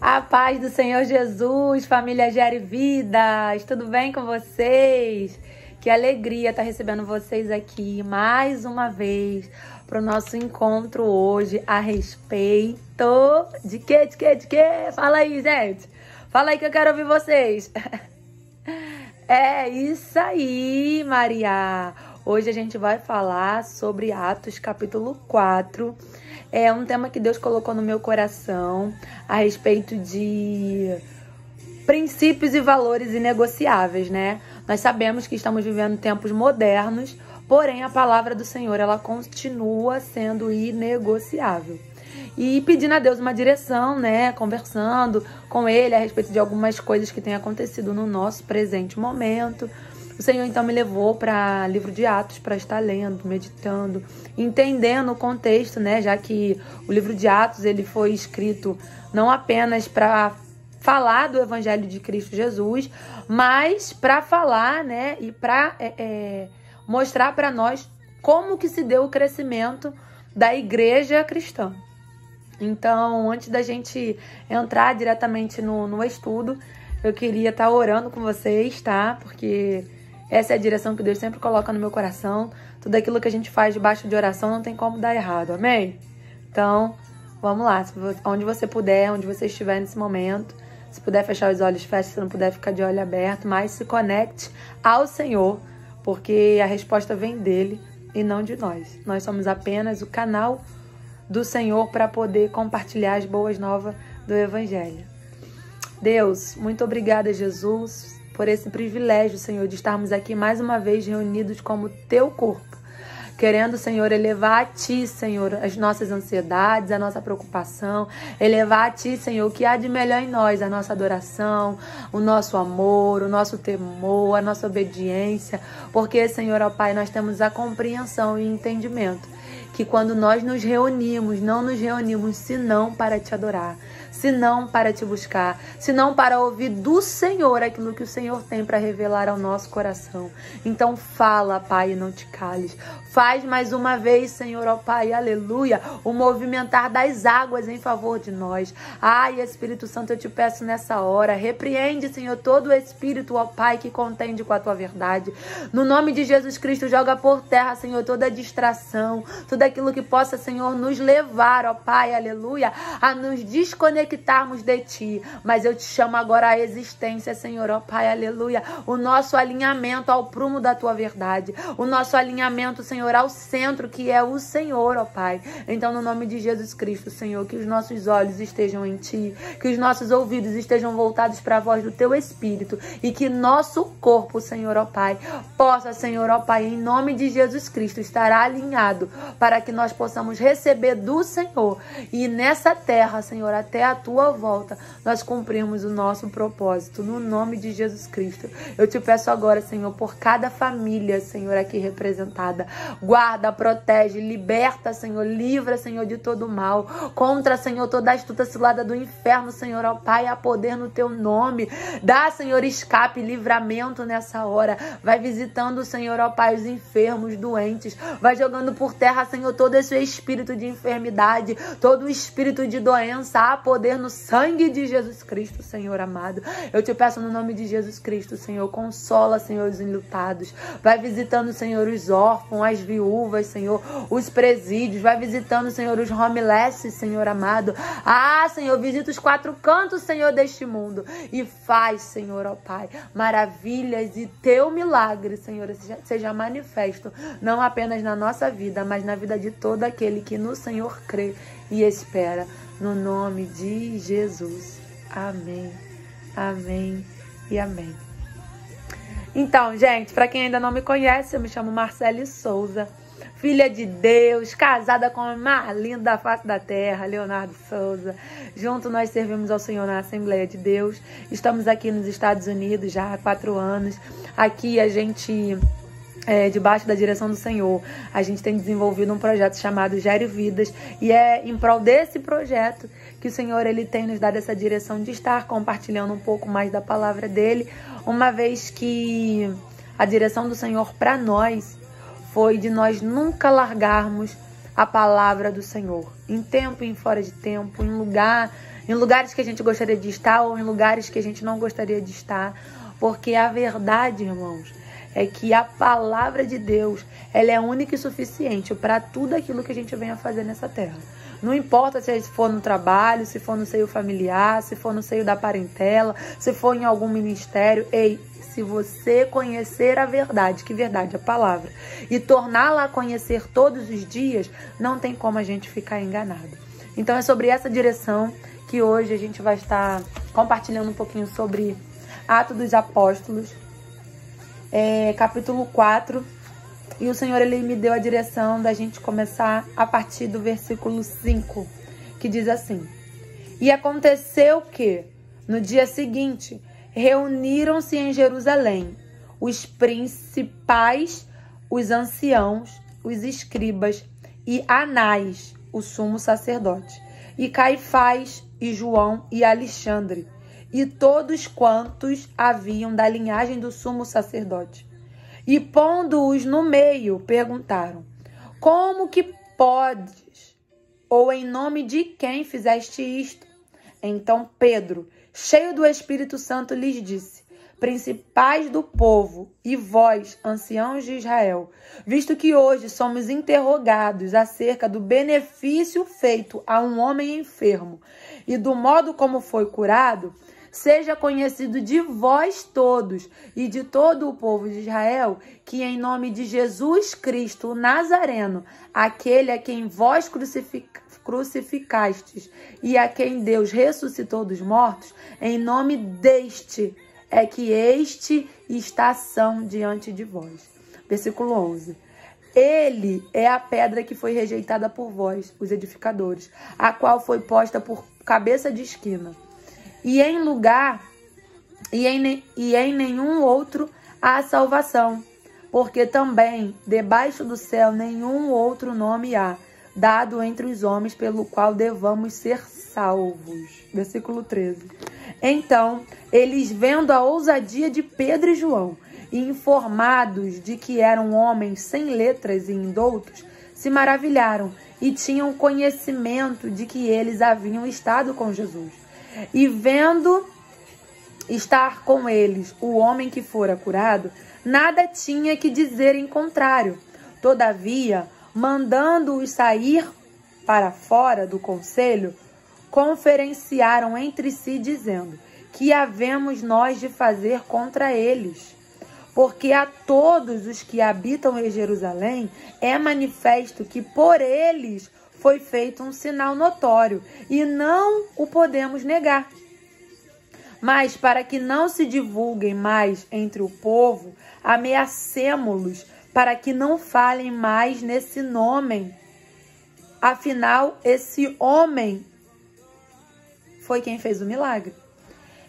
A paz do Senhor Jesus, família Gere Vidas, tudo bem com vocês? Que alegria estar recebendo vocês aqui mais uma vez para o nosso encontro hoje a respeito de quê? Fala aí, gente. Fala aí que eu quero ouvir vocês. É isso aí, Maria. Hoje a gente vai falar sobre Atos capítulo 4. É um tema que Deus colocou no meu coração a respeito de princípios e valores inegociáveis, né? Nós sabemos que estamos vivendo tempos modernos, porém a palavra do Senhor, ela continua sendo inegociável. E pedindo a Deus uma direção, né? Conversando com Ele a respeito de algumas coisas que têm acontecido no nosso presente momento. O Senhor então me levou para o livro de Atos para estar lendo, meditando, entendendo o contexto, né? Já que o livro de Atos ele foi escrito não apenas para falar do Evangelho de Cristo Jesus, mas para falar, né? E para mostrar para nós como que se deu o crescimento da igreja cristã. Então, antes da gente entrar diretamente no estudo, eu queria estar orando com vocês, tá? Porque essa é a direção que Deus sempre coloca no meu coração. Tudo aquilo que a gente faz debaixo de oração não tem como dar errado, amém? Então, vamos lá. Onde você puder, onde você estiver nesse momento. Se puder fechar os olhos, feche. Se não puder, fica de olho aberto. Mas se conecte ao Senhor, porque a resposta vem dele e não de nós. Nós somos apenas o canal do Senhor para poder compartilhar as boas novas do Evangelho. Deus, muito obrigada, Jesus, por esse privilégio, Senhor, de estarmos aqui mais uma vez reunidos como teu corpo, querendo, Senhor, elevar a Ti, Senhor, as nossas ansiedades, a nossa preocupação, elevar a Ti, Senhor, o que há de melhor em nós, a nossa adoração, o nosso amor, o nosso temor, a nossa obediência, porque, Senhor, ó Pai, nós temos a compreensão e entendimento que quando nós nos reunimos, não nos reunimos senão para Te adorar, senão para Te buscar, senão para ouvir do Senhor aquilo que o Senhor tem para revelar ao nosso coração. Então fala, Pai, e não te cales. Faz mais uma vez, Senhor, ó Pai, aleluia, o movimentar das águas em favor de nós. Ai, Espírito Santo, eu te peço nessa hora, repreende, Senhor, todo o Espírito, ó Pai, que contende com a Tua verdade. No nome de Jesus Cristo, joga por terra, Senhor, toda distração, tudo aquilo que possa, Senhor, nos levar, ó Pai, aleluia, a nos desconectarmos de Ti. Mas eu te chamo agora à existência, Senhor, ó Pai, aleluia, o nosso alinhamento ao prumo da Tua verdade, o nosso alinhamento, Senhor, ao centro que é o Senhor, ó Pai. Então, no nome de Jesus Cristo, Senhor, que os nossos olhos estejam em Ti, que os nossos ouvidos estejam voltados para a voz do Teu Espírito e que nosso corpo, Senhor, ó Pai, possa, Senhor, ó Pai, em nome de Jesus Cristo, estar alinhado para que nós possamos receber do Senhor e nessa terra, Senhor, até a Tua volta, nós cumprimos o nosso propósito, no nome de Jesus Cristo. Eu te peço agora, Senhor, por cada família, Senhor, aqui representada, guarda, protege, liberta, Senhor, livra, Senhor, de todo mal, contra, Senhor, toda astuta cilada do inferno, Senhor, ó Pai, há poder no Teu nome, dá, Senhor, escape, livramento nessa hora, vai visitando, Senhor, ó Pai, os enfermos, doentes, vai jogando por terra, Senhor, todo esse espírito de enfermidade, todo o espírito de doença, há poder no sangue de Jesus Cristo, Senhor amado. Eu te peço no nome de Jesus Cristo, Senhor, consola, Senhor, os enlutados, vai visitando, Senhor, os órfãos, as viúvas, Senhor, os presídios, vai visitando, Senhor, os homeless, Senhor amado. Ah, Senhor, visita os quatro cantos, Senhor, deste mundo e faz, Senhor, ó Pai, maravilhas e Teu milagre, Senhor, seja manifesto, não apenas na nossa vida, mas na vida de todo aquele que no Senhor crê e espera, no nome de Jesus. Amém, amém e amém. Então, gente, para quem ainda não me conhece, eu me chamo Marcele Souza, filha de Deus, casada com a mais linda da face da terra, Leonardo Souza. Junto nós servimos ao Senhor na Assembleia de Deus. Estamos aqui nos Estados Unidos já há 4 anos. Aqui a gente, debaixo da direção do Senhor, a gente tem desenvolvido um projeto chamado Gere Vidas. E é em prol desse projeto que o Senhor ele tem nos dado essa direção de estar compartilhando um pouco mais da palavra dele, uma vez que a direção do Senhor para nós foi de nós nunca largarmos a palavra do Senhor, em tempo e em fora de tempo, em lugar em lugares que a gente gostaria de estar ou em lugares que a gente não gostaria de estar, porque a verdade, irmãos, é que a palavra de Deus, ela é única e suficiente para tudo aquilo que a gente venha fazer nessa terra. Não importa se for no trabalho, se for no seio familiar, se for no seio da parentela, se for em algum ministério. Ei, se você conhecer a verdade, que verdade? A palavra, e torná-la a conhecer todos os dias, não tem como a gente ficar enganado. Então é sobre essa direção que hoje a gente vai estar compartilhando um pouquinho sobre Atos dos Apóstolos, capítulo 4. E o Senhor, Ele me deu a direção da gente começar a partir do versículo 5, que diz assim: E aconteceu que, no dia seguinte, reuniram-se em Jerusalém os principais, os anciãos, os escribas e Anás, o sumo sacerdote, e Caifás, e João, e Alexandre, e todos quantos haviam da linhagem do sumo sacerdote. E pondo-os no meio, perguntaram: Como que podes? Ou em nome de quem fizeste isto? Então Pedro, cheio do Espírito Santo, lhes disse: Principais do povo, e vós, anciãos de Israel, visto que hoje somos interrogados acerca do benefício feito a um homem enfermo e do modo como foi curado, seja conhecido de vós todos e de todo o povo de Israel que em nome de Jesus Cristo, o Nazareno, aquele a quem vós crucificastes e a quem Deus ressuscitou dos mortos, em nome deste é que este está são diante de vós. Versículo 11. Ele é a pedra que foi rejeitada por vós, os edificadores, a qual foi posta por cabeça de esquina. E em nenhum outro há salvação, porque também debaixo do céu nenhum outro nome há, dado entre os homens pelo qual devamos ser salvos. Versículo 13. Então, eles vendo a ousadia de Pedro e João, e informados de que eram homens sem letras e indoutos, se maravilharam e tinham conhecimento de que eles haviam estado com Jesus. E vendo estar com eles o homem que fora curado, nada tinha que dizer em contrário. Todavia, mandando-os sair para fora do conselho, conferenciaram entre si, dizendo: Que havemos nós de fazer contra eles? Porque a todos os que habitam em Jerusalém é manifesto que por eles foi feito um sinal notório, e não o podemos negar. Mas para que não se divulguem mais entre o povo, ameacemo-los para que não falem mais nesse nome. Afinal, esse homem foi quem fez o milagre.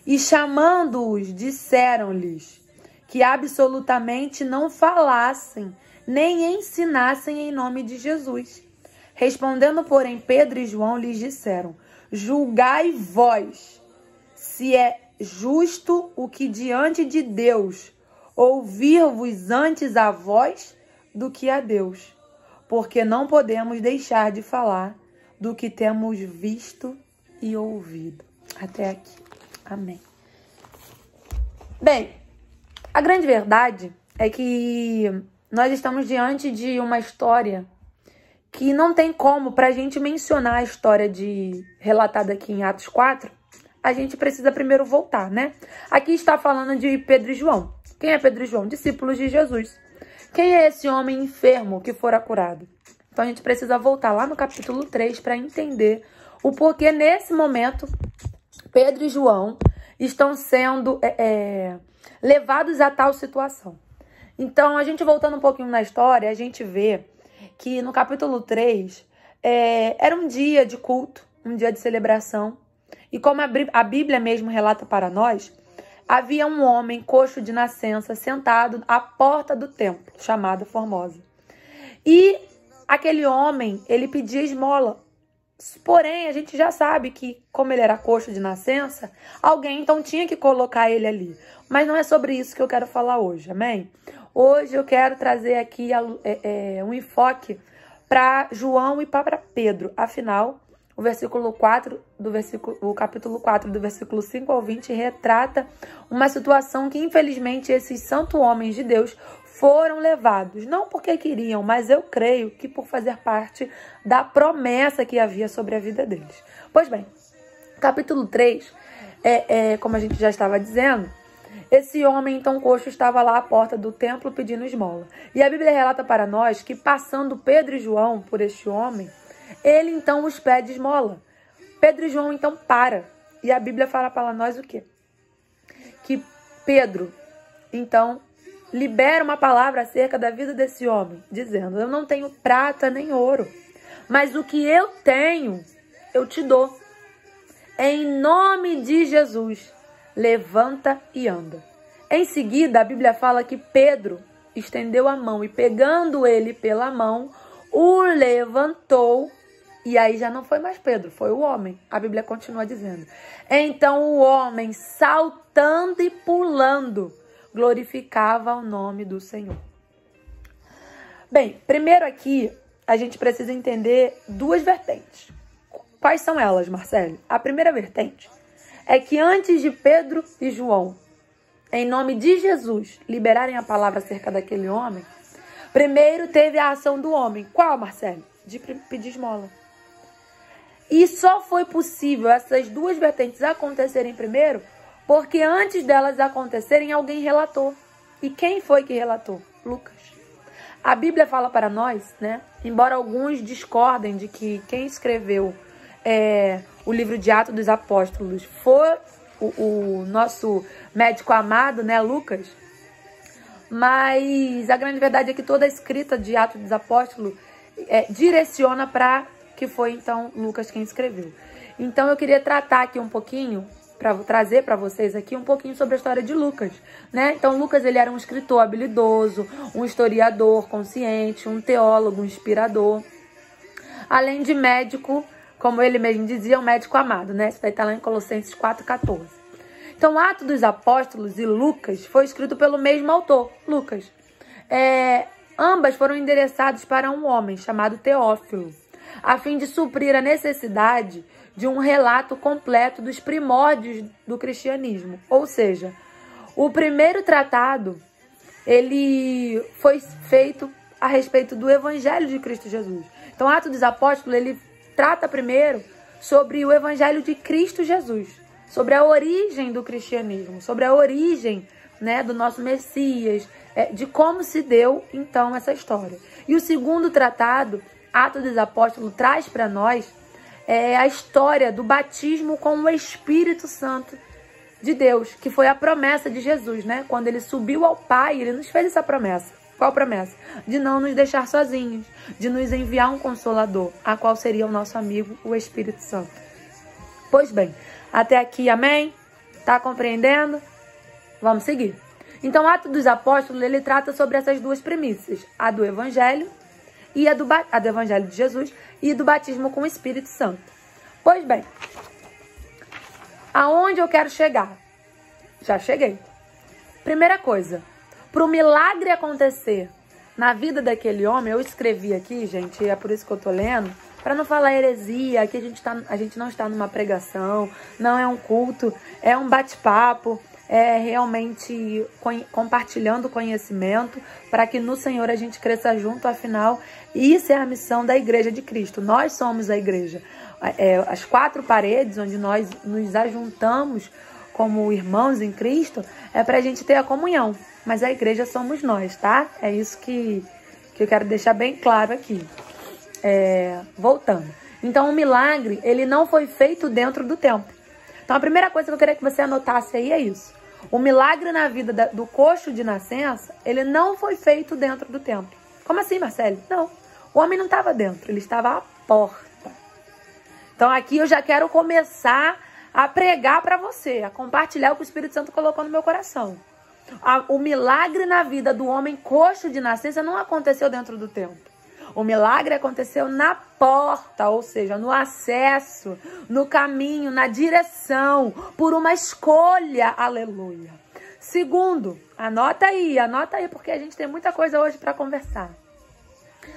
E chamando-os, disseram-lhes que absolutamente não falassem, nem ensinassem em nome de Jesus. Respondendo, porém, Pedro e João lhes disseram: Julgai vós, se é justo o que diante de Deus ouvir-vos antes a vós do que a Deus, porque não podemos deixar de falar do que temos visto e ouvido. Até aqui. Amém. Bem, a grande verdade é que nós estamos diante de uma história que não tem como, para a gente mencionar a história relatada aqui em Atos 4, a gente precisa primeiro voltar, né? Aqui está falando de Pedro e João. Quem é Pedro e João? Discípulos de Jesus. Quem é esse homem enfermo que fora curado? Então a gente precisa voltar lá no capítulo 3 para entender o porquê nesse momento Pedro e João estão sendo levados a tal situação. Então, a gente voltando um pouquinho na história, a gente vê que no capítulo 3 era um dia de culto, um dia de celebração. E como a Bíblia mesmo relata para nós, havia um homem coxo de nascença sentado à porta do templo, chamado Formosa. E aquele homem, ele pedia esmola. Porém, a gente já sabe que, como ele era coxo de nascença, alguém então tinha que colocar ele ali. Mas não é sobre isso que eu quero falar hoje, amém? Hoje eu quero trazer aqui um enfoque para João e para Pedro. Afinal, o capítulo 4, do versículo 5 ao 20, retrata uma situação que, infelizmente, esses santos homens de Deus foram levados, não porque queriam, mas eu creio que por fazer parte da promessa que havia sobre a vida deles. Pois bem, capítulo 3, como a gente já estava dizendo, esse homem então coxo estava lá à porta do templo pedindo esmola. E a Bíblia relata para nós que, passando Pedro e João por este homem, ele então os pede esmola. Pedro e João então para. E a Bíblia fala para nós o quê? Que Pedro então libera uma palavra acerca da vida desse homem, dizendo: eu não tenho prata nem ouro, mas o que eu tenho, eu te dou. Em nome de Jesus, levanta e anda. Em seguida, a Bíblia fala que Pedro estendeu a mão e, pegando ele pela mão, o levantou. E aí já não foi mais Pedro, foi o homem. A Bíblia continua dizendo: então o homem, saltando e pulando, glorificava o nome do Senhor. Bem, primeiro aqui a gente precisa entender duas vertentes. Quais são elas, Marcelo? A primeira vertente é que antes de Pedro e João, em nome de Jesus, liberarem a palavra acerca daquele homem, primeiro teve a ação do homem. Qual, Marcelo? De pedir esmola. E só foi possível essas duas vertentes acontecerem primeiro porque antes delas acontecerem, alguém relatou. E quem foi que relatou? Lucas. A Bíblia fala para nós, né? Embora alguns discordem de que quem escreveu o livro de Atos dos Apóstolos foi o nosso médico amado, né, Lucas. Mas a grande verdade é que toda a escrita de Atos dos Apóstolos direciona para que foi então Lucas quem escreveu. Então eu queria tratar aqui um pouquinho, para trazer para vocês aqui um pouquinho sobre a história de Lucas, né? Então Lucas, ele era um escritor habilidoso, um historiador consciente, um teólogo, um inspirador, além de médico, como ele mesmo dizia, um médico amado, né? Isso daí está lá em Colossenses 4,14. Então, Atos dos Apóstolos e Lucas foi escrito pelo mesmo autor, Lucas. Ambas foram endereçados para um homem chamado Teófilo, a fim de suprir a necessidade de um relato completo dos primórdios do cristianismo. Ou seja, o primeiro tratado, ele foi feito a respeito do Evangelho de Cristo Jesus. Então, Atos dos Apóstolos, ele trata primeiro sobre o Evangelho de Cristo Jesus, sobre a origem do cristianismo, sobre a origem, né, do nosso Messias, de como se deu, então, essa história. E o segundo tratado, Atos dos Apóstolos, traz para nós a história do batismo com o Espírito Santo de Deus, que foi a promessa de Jesus, né? Quando ele subiu ao Pai, ele nos fez essa promessa. Qual promessa? De não nos deixar sozinhos, de nos enviar um Consolador, a qual seria o nosso amigo, o Espírito Santo. Pois bem, até aqui, amém? Tá compreendendo? Vamos seguir. Então, Atos dos Apóstolos, ele trata sobre essas duas premissas, a do Evangelho e a do Evangelho de Jesus e do batismo com o Espírito Santo. Pois bem, aonde eu quero chegar? Já cheguei. Primeira coisa, para o milagre acontecer na vida daquele homem, eu escrevi aqui, gente, é por isso que eu tô lendo, para não falar heresia, aqui a gente não está numa pregação, não é um culto, é um bate-papo, é realmente compartilhando conhecimento para que no Senhor a gente cresça junto, afinal, isso é a missão da Igreja de Cristo. Nós somos a igreja. As quatro paredes onde nós nos ajuntamos como irmãos em Cristo é para a gente ter a comunhão, mas a igreja somos nós, tá? É isso que eu quero deixar bem claro aqui. Voltando. Então, o milagre, ele não foi feito dentro do templo. Então, a primeira coisa que eu queria que você anotasse aí é isso. O milagre na vida do coxo de nascença, ele não foi feito dentro do templo. Como assim, Marcelo? Não. O homem não estava dentro, ele estava à porta. Então, aqui eu já quero começar a pregar para você, a compartilhar o que o Espírito Santo colocou no meu coração. O milagre na vida do homem coxo de nascença não aconteceu dentro do templo. O milagre aconteceu na porta, ou seja, no acesso, no caminho, na direção, por uma escolha, aleluia. Segundo, anota aí, porque a gente tem muita coisa hoje para conversar.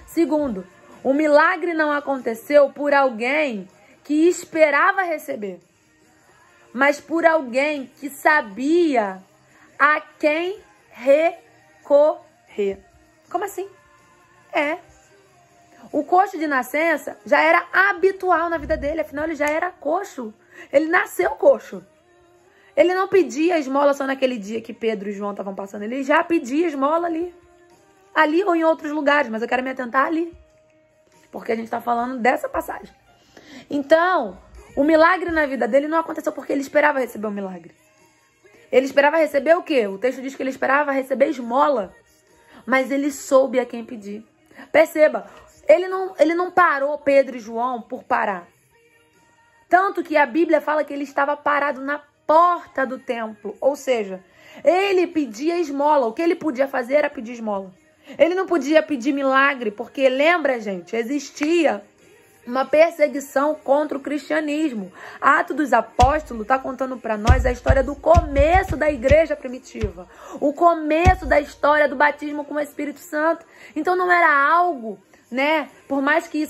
Segundo, o milagre não aconteceu por alguém que esperava receber, mas por alguém que sabia a quem recorrer. Como assim? O coxo de nascença já era habitual na vida dele, afinal ele já era coxo. Ele nasceu coxo. Ele não pedia esmola só naquele dia que Pedro e João estavam passando, ele já pedia esmola ali. Ali ou em outros lugares, mas eu quero me atentar ali, porque a gente está falando dessa passagem. Então, o milagre na vida dele não aconteceu porque ele esperava receber um milagre. Ele esperava receber o quê? O texto diz que ele esperava receber esmola, mas ele soube a quem pedir. Perceba, ele não parou Pedro e João por parar. Tanto que a Bíblia fala que ele estava parado na porta do templo, ou seja, ele pedia esmola. O que ele podia fazer era pedir esmola. Ele não podia pedir milagre, porque lembra, gente, existia uma perseguição contra o cristianismo. Atos dos Apóstolos está contando para nós a história do começo da igreja primitiva. O começo da história do batismo com o Espírito Santo. Então não era algo, né? Por mais que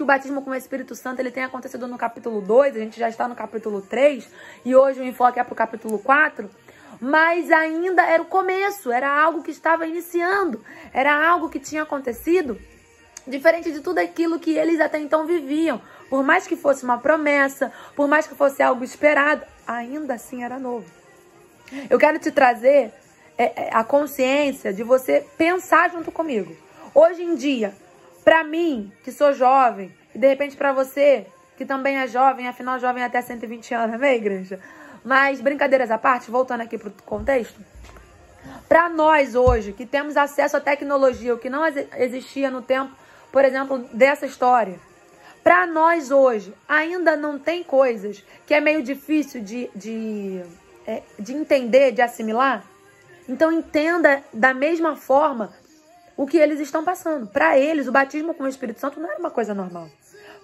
o batismo com o Espírito Santo ele tenha acontecido no capítulo 2, a gente já está no capítulo 3, e hoje o enfoque é para o capítulo 4, mas ainda era o começo, era algo que estava iniciando, era algo que tinha acontecido, diferente de tudo aquilo que eles até então viviam. Por mais que fosse uma promessa, por mais que fosse algo esperado, ainda assim era novo. Eu quero te trazer a consciência de você pensar junto comigo. Hoje em dia, para mim, que sou jovem, e de repente para você, que também é jovem, afinal jovem até 120 anos, amém, igreja? Mas brincadeiras à parte, voltando aqui para o contexto, para nós hoje, que temos acesso à tecnologia, o que não existia no tempo, por exemplo, dessa história, para nós hoje, ainda não tem coisas que é meio difícil de entender, de assimilar? Então entenda da mesma forma o que eles estão passando. Para eles, o batismo com o Espírito Santo não era uma coisa normal.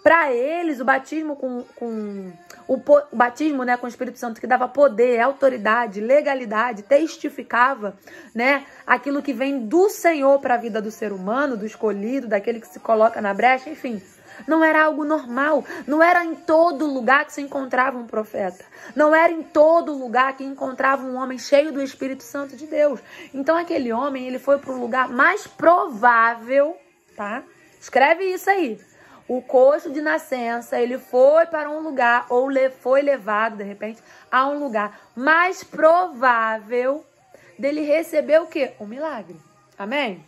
Para eles, o batismo o batismo, né, com o Espírito Santo, que dava poder, autoridade, legalidade, testificava, né, aquilo que vem do Senhor para a vida do ser humano, do escolhido, daquele que se coloca na brecha, enfim. Não era algo normal. Não era em todo lugar que se encontrava um profeta. Não era em todo lugar que encontrava um homem cheio do Espírito Santo de Deus. Então aquele homem, ele foi para o lugar mais provável, tá? Escreve isso aí. O coxo de nascença, ele foi para um lugar, ou foi levado, de repente, a um lugar mais provável dele receber o quê? Um milagre. Amém?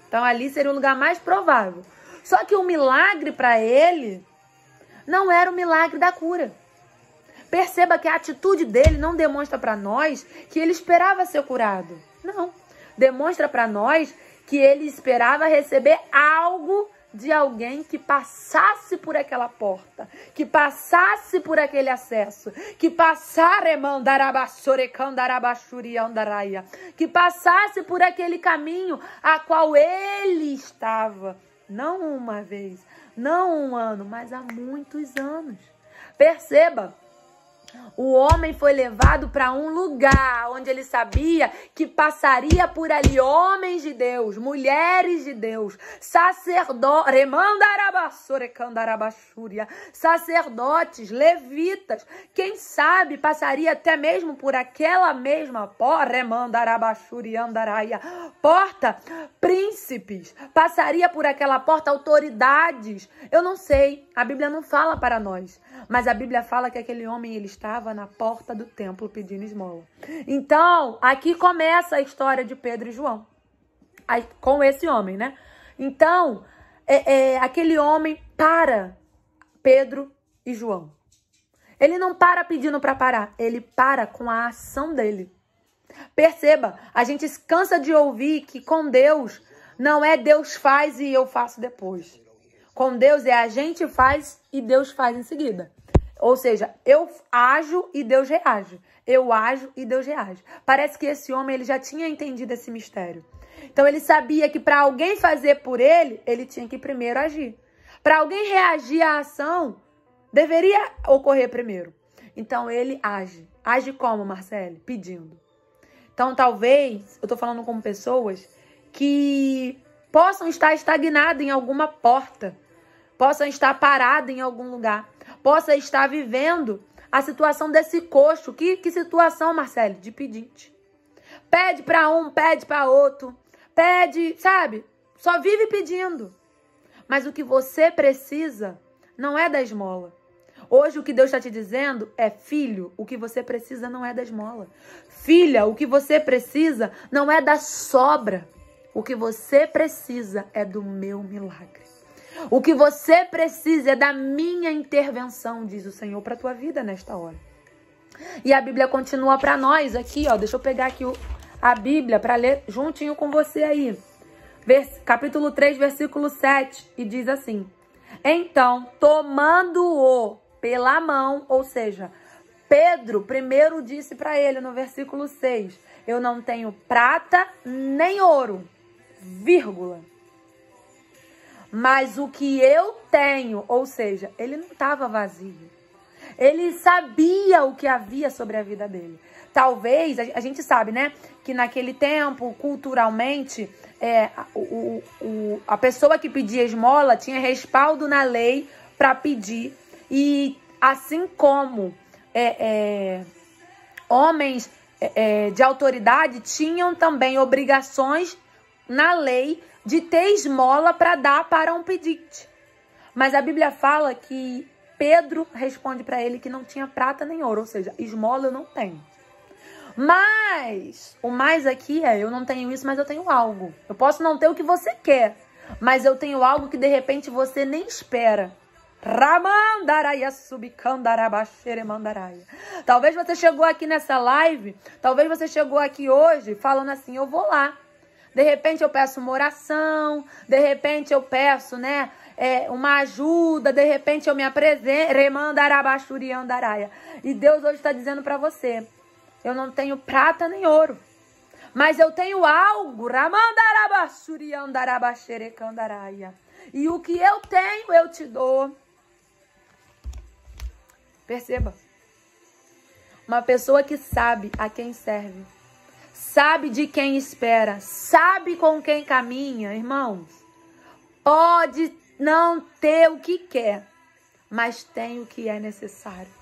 Então ali seria o lugar mais provável. Só que o milagre para ele não era o milagre da cura. Perceba que a atitude dele não demonstra para nós que ele esperava ser curado. Não. Demonstra para nós que ele esperava receber algo de alguém que passasse por aquela porta, que passasse por aquele acesso, que passasse por aquele caminho a qual ele estava. Não uma vez, não um ano, mas há muitos anos. Perceba, o homem foi levado para um lugar onde ele sabia que passaria por ali homens de Deus, mulheres de Deus, sacerdotes, levitas, quem sabe passaria até mesmo por aquela mesma porta, príncipes, passaria por aquela porta autoridades. Eu não sei, a Bíblia não fala para nós, mas a Bíblia fala que aquele homem, ele estava na porta do templo pedindo esmola. Então, aqui começa a história de Pedro e João. Com esse homem, né? Então, aquele homem para Pedro e João. Ele não para pedindo para parar. Ele para com a ação dele. Perceba, a gente cansa de ouvir que com Deus não é Deus faz e eu faço depois. Com Deus é a gente faz e Deus faz em seguida. Ou seja, eu ajo e Deus reage. Eu ajo e Deus reage. Parece que esse homem, ele já tinha entendido esse mistério. Então ele sabia que para alguém fazer por ele, ele tinha que primeiro agir. Para alguém reagir à ação, deveria ocorrer primeiro. Então ele age. Age como, Marcele? Pedindo. Então talvez, eu estou falando com pessoas que possam estar estagnadas em alguma porta, possam estar paradas em algum lugar. possa estar vivendo a situação desse coxo. Que situação, Marcele? De pedinte. Pede para um, pede para outro. Pede, sabe? Só vive pedindo. Mas o que você precisa não é da esmola. Hoje o que Deus está te dizendo é: filho, o que você precisa não é da esmola. Filha, o que você precisa não é da sobra. O que você precisa é do meu milagre. O que você precisa é da minha intervenção, diz o Senhor, para a tua vida nesta hora. E a Bíblia continua para nós aqui, ó. Deixa eu pegar aqui a Bíblia para ler juntinho com você aí. Capítulo 3, versículo 7. E diz assim: então, tomando-o pela mão, ou seja, Pedro primeiro disse para ele no versículo 6, eu não tenho prata nem ouro, vírgula. Mas o que eu tenho, ou seja, ele não estava vazio. Ele sabia o que havia sobre a vida dele. Talvez, a gente sabe, né, que naquele tempo, culturalmente, a pessoa que pedia esmola tinha respaldo na lei para pedir. E assim como homens de autoridade tinham também obrigações na lei de ter esmola para dar para um pedinte. Mas a Bíblia fala que Pedro responde para ele que não tinha prata nem ouro, ou seja, esmola eu não tenho. Mas o mais aqui eu não tenho isso, mas eu tenho algo. Eu posso não ter o que você quer, mas eu tenho algo que de repente você nem espera. Ramandaraia subicandarabaxeremandaraia. Talvez você chegou aqui nessa live, talvez você chegou aqui hoje falando assim, eu vou lá. De repente eu peço uma oração, de repente eu peço, né, uma ajuda, de repente eu me apresento, remandarabaxuriandaraia. E Deus hoje está dizendo para você, eu não tenho prata nem ouro, mas eu tenho algo, ramandarabaxuriandarabaxerecandaraia. E o que eu tenho eu te dou. Perceba, uma pessoa que sabe a quem serve, sabe de quem espera, sabe com quem caminha, irmãos, pode não ter o que quer, mas tem o que é necessário.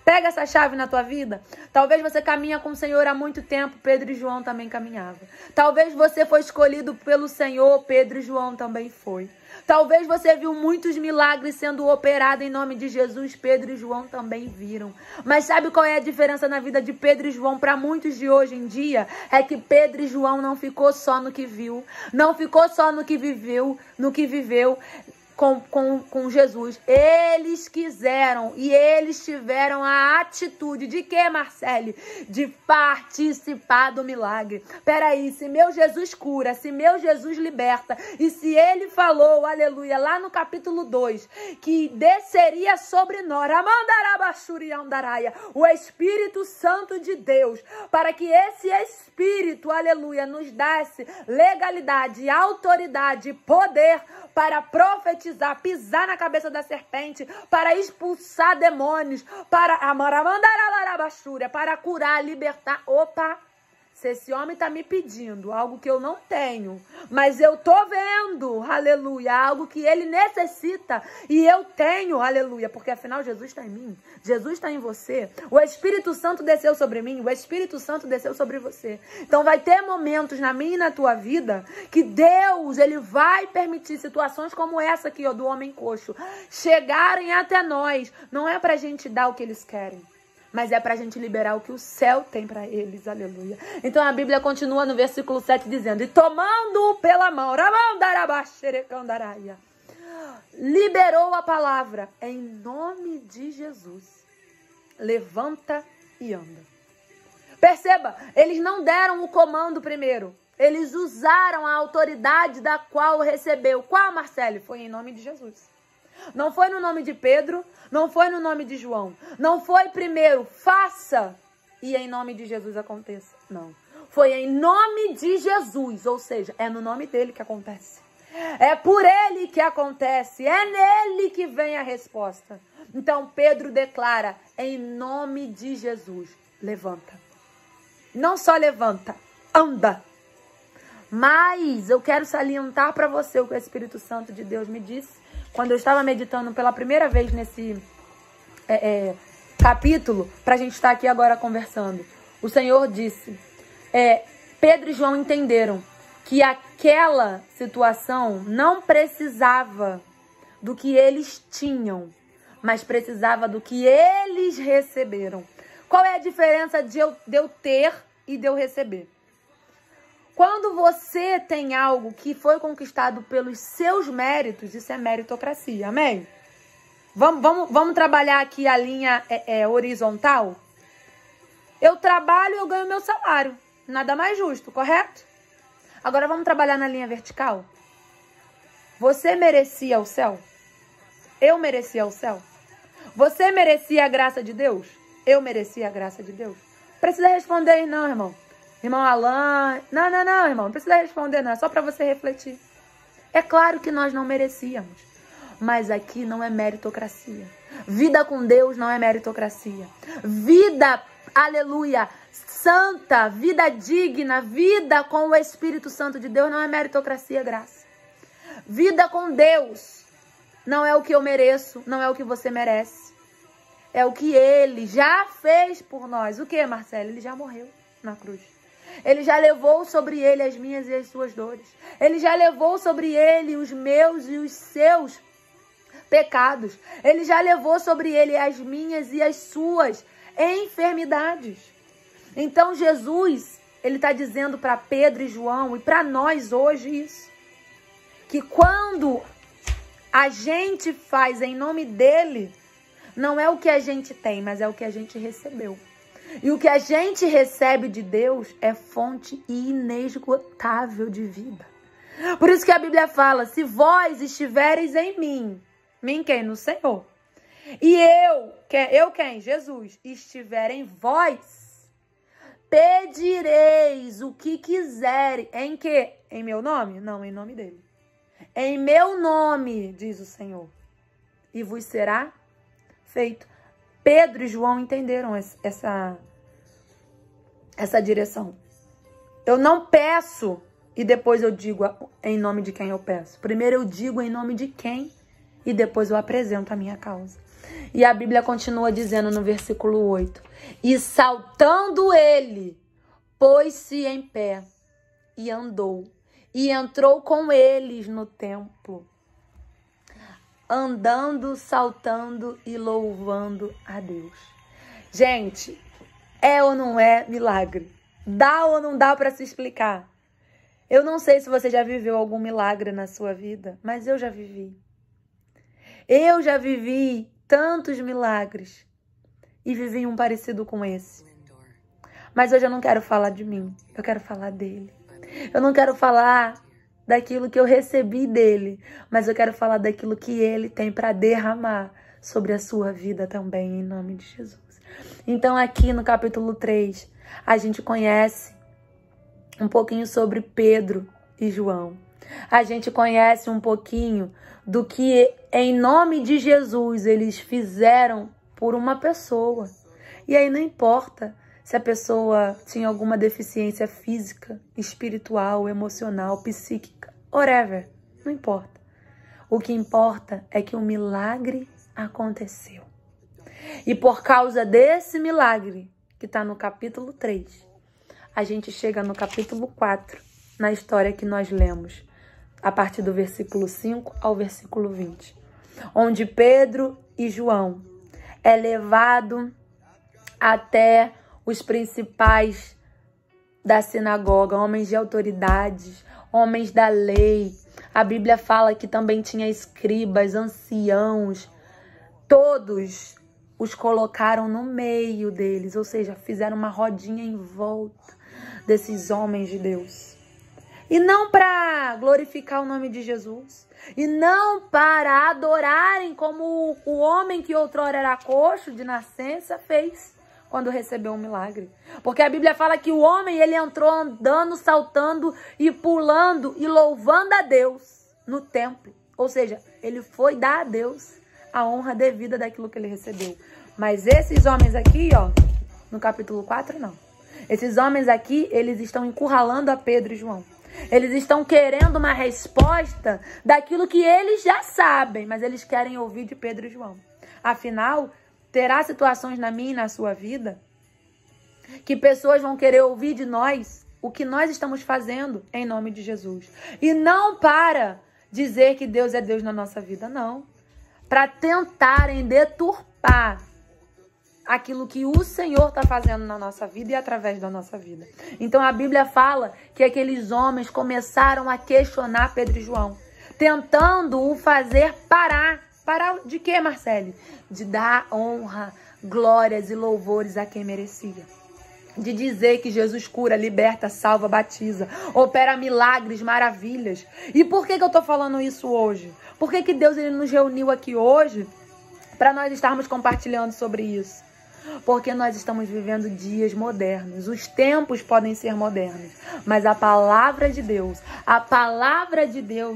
Pega essa chave na tua vida. Talvez você caminha com o Senhor há muito tempo, Pedro e João também caminhavam. Talvez você foi escolhido pelo Senhor, Pedro e João também foi. Talvez você viu muitos milagres sendo operados em nome de Jesus, Pedro e João também viram. Mas sabe qual é a diferença na vida de Pedro e João para muitos de hoje em dia? É que Pedro e João não ficou só no que viu, não ficou só no que viveu, com Jesus. Eles quiseram e eles tiveram a atitude de que, Marcele? De participar do milagre. Peraí, se meu Jesus cura, se meu Jesus liberta, e se ele falou, aleluia, lá no capítulo 2, que desceria sobre nós, o Espírito Santo de Deus, para que esse Espírito, aleluia, nos desse legalidade, autoridade, poder para profetizar, pisar na cabeça da serpente, para expulsar demônios, para curar, libertar. Opa! Se esse homem está me pedindo algo que eu não tenho, mas eu tô vendo, aleluia, algo que ele necessita e eu tenho, aleluia, porque afinal Jesus está em mim, Jesus está em você, o Espírito Santo desceu sobre mim, o Espírito Santo desceu sobre você. Então vai ter momentos na minha e na tua vida que Deus, ele vai permitir situações como essa aqui, ó, do homem coxo, chegarem até nós. Não é pra gente dar o que eles querem, mas é pra gente liberar o que o céu tem pra eles, aleluia. Então a Bíblia continua no versículo 7 dizendo, e tomando-o pela mão, liberou a palavra, em nome de Jesus, levanta e anda. Perceba, eles não deram o comando primeiro, eles usaram a autoridade da qual recebeu. Qual, Marcele? Foi em nome de Jesus. Não foi no nome de Pedro, não foi no nome de João. Não foi primeiro, faça e em nome de Jesus aconteça. Não. Foi em nome de Jesus, ou seja, é no nome dele que acontece. É por ele que acontece, é nele que vem a resposta. Então Pedro declara, em nome de Jesus, levanta. Não só levanta, anda. Mas eu quero salientar para você o que o Espírito Santo de Deus me disse quando eu estava meditando pela primeira vez capítulo para a gente estar aqui agora conversando. O Senhor disse, Pedro e João entenderam que aquela situação não precisava do que eles tinham, mas precisava do que eles receberam. Qual é a diferença de eu ter e de eu receber? Quando você tem algo que foi conquistado pelos seus méritos, isso é meritocracia, amém? Vamos trabalhar aqui a linha horizontal? Eu trabalho e eu ganho meu salário. Nada mais justo, correto? Agora vamos trabalhar na linha vertical? Você merecia o céu? Eu merecia o céu? Você merecia a graça de Deus? Eu merecia a graça de Deus? Precisa responder não, irmão. Irmão Alan... Não, irmão. Não precisa responder não. É só para você refletir. É claro que nós não merecíamos. Mas aqui não é meritocracia. Vida com Deus não é meritocracia. Vida, aleluia, santa, vida digna, vida com o Espírito Santo de Deus não é meritocracia, graça. Vida com Deus não é o que eu mereço, não é o que você merece. É o que Ele já fez por nós. O que, Marcelo? Ele já morreu na cruz. Ele já levou sobre Ele as minhas e as suas dores. Ele já levou sobre Ele os meus e os seus pecados. Ele já levou sobre Ele as minhas e as suas enfermidades. Então Jesus, Ele está dizendo para Pedro e João e para nós hoje isso. Que quando a gente faz em nome dEle, não é o que a gente tem, mas é o que a gente recebeu. E o que a gente recebe de Deus é fonte inesgotável de vida. Por isso que a Bíblia fala, se vós estivereis em mim quem? No Senhor. E eu quem? Jesus, estiver em vós, pedireis o que quiserem. Em quê? Em meu nome? Não, em nome dele. Em meu nome, diz o Senhor, e vos será feito. Pedro e João entenderam essa direção. Eu não peço e depois eu digo em nome de quem eu peço. Primeiro eu digo em nome de quem e depois eu apresento a minha causa. E a Bíblia continua dizendo no versículo 8. E saltando ele, pôs-se em pé e andou. E entrou com eles no templo, andando, saltando e louvando a Deus. Gente, é ou não é milagre? Dá ou não dá para se explicar? Eu não sei se você já viveu algum milagre na sua vida, mas eu já vivi. Eu já vivi tantos milagres e vivi um parecido com esse. Mas hoje eu não quero falar de mim, eu quero falar dele. Eu não quero falar daquilo que eu recebi dele, mas eu quero falar daquilo que ele tem para derramar sobre a sua vida também, em nome de Jesus. Então aqui no capítulo 3, a gente conhece um pouquinho sobre Pedro e João. A gente conhece um pouquinho do que em nome de Jesus eles fizeram por uma pessoa. E aí não importa se a pessoa tinha alguma deficiência física, espiritual, emocional, psíquica, whatever, não importa. O que importa é que o milagre aconteceu. E por causa desse milagre, que está no capítulo 3, a gente chega no capítulo 4, na história que nós lemos, a partir do versículo 5 ao versículo 20, onde Pedro e João é levado até os principais da sinagoga, homens de autoridades, homens da lei. A Bíblia fala que também tinha escribas, anciãos. Todos os colocaram no meio deles, ou seja, fizeram uma rodinha em volta desses homens de Deus. E não para glorificar o nome de Jesus, e não para adorarem como o homem que outrora era coxo de nascença fez quando recebeu um milagre. Porque a Bíblia fala que o homem, ele entrou andando, saltando e pulando e louvando a Deus no templo. Ou seja, ele foi dar a Deus a honra devida daquilo que ele recebeu. Mas esses homens aqui, ó, no capítulo 4, não. Esses homens aqui, eles estão encurralando a Pedro e João. Eles estão querendo uma resposta daquilo que eles já sabem, mas eles querem ouvir de Pedro e João. Afinal, terá situações na minha e na sua vida que pessoas vão querer ouvir de nós o que nós estamos fazendo em nome de Jesus. E não para dizer que Deus é Deus na nossa vida, não. Para tentarem deturpar aquilo que o Senhor está fazendo na nossa vida e através da nossa vida. Então a Bíblia fala que aqueles homens começaram a questionar Pedro e João, tentando o fazer parar. Parar de quê, Marcele? De dar honra, glórias e louvores a quem merecia. De dizer que Jesus cura, liberta, salva, batiza, opera milagres, maravilhas. E por que eu tô falando isso hoje? Por que Deus ele nos reuniu aqui hoje para nós estarmos compartilhando sobre isso? Porque nós estamos vivendo dias modernos. Os tempos podem ser modernos, mas a palavra de Deus,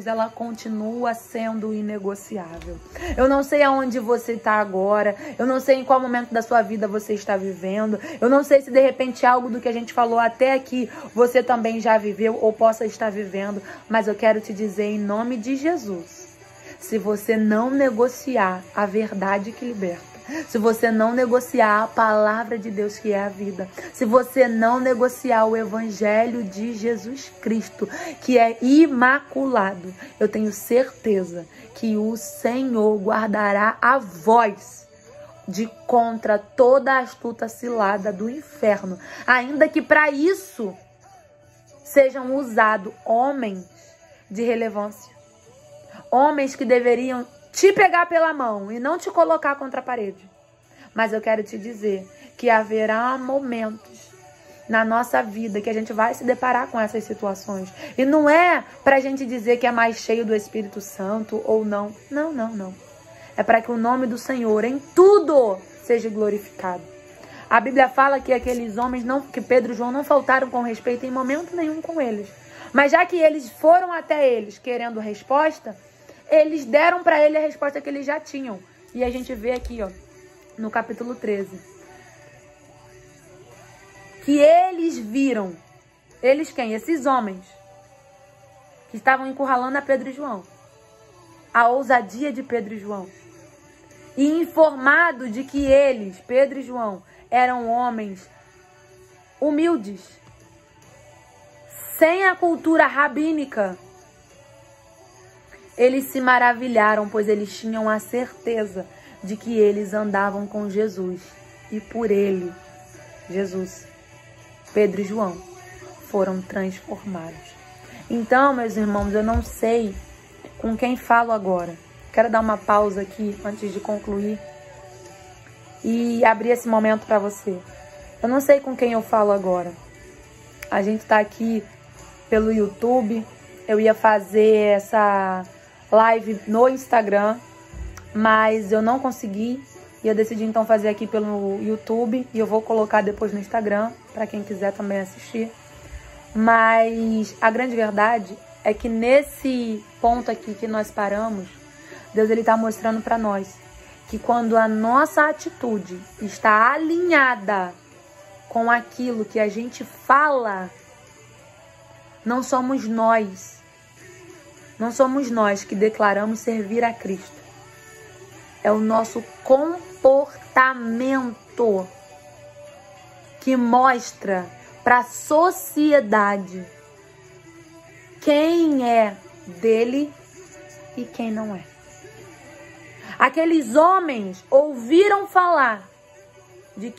ela continua sendo inegociável. Eu não sei aonde você está agora, eu não sei em qual momento da sua vida você está vivendo, eu não sei se de repente algo do que a gente falou até aqui você também já viveu ou possa estar vivendo, mas eu quero te dizer em nome de Jesus, se você não negociar a verdade que liberta, se você não negociar a palavra de Deus que é a vida, se você não negociar o evangelho de Jesus Cristo, que é imaculado, eu tenho certeza que o Senhor guardará a voz de contra toda a astuta cilada do inferno, ainda que para isso sejam usados homens de relevância, homens que deveriam te pegar pela mão e não te colocar contra a parede. Mas eu quero te dizer que haverá momentos na nossa vida que a gente vai se deparar com essas situações. E não é pra gente dizer que é mais cheio do Espírito Santo ou não. Não, não, não. É para que o nome do Senhor em tudo seja glorificado. A Bíblia fala que aqueles homens, que Pedro e João não faltaram com respeito em momento nenhum com eles. Mas já que eles foram até eles querendo resposta, eles deram para ele a resposta que eles já tinham. E a gente vê aqui, ó, no capítulo 13. Que eles viram. Eles quem? Esses homens. Que estavam encurralando a Pedro e João. A ousadia de Pedro e João. E informado de que eles, Pedro e João, eram homens humildes. Sem a cultura rabínica. Eles se maravilharam, pois eles tinham a certeza de que eles andavam com Jesus. E por ele, Jesus, Pedro e João, foram transformados. Então, meus irmãos, eu não sei com quem falo agora. Quero dar uma pausa aqui antes de concluir e abrir esse momento para você. Eu não sei com quem eu falo agora. A gente está aqui pelo YouTube. Eu ia fazer essa live no Instagram, mas eu não consegui e eu decidi então fazer aqui pelo YouTube e eu vou colocar depois no Instagram para quem quiser também assistir. Mas a grande verdade é que nesse ponto aqui que nós paramos, Deus ele está mostrando para nós que quando a nossa atitude está alinhada com aquilo que a gente fala, não somos nós que declaramos servir a Cristo. É o nosso comportamento que mostra para a sociedade quem é dele e quem não é. Aqueles homens ouviram falar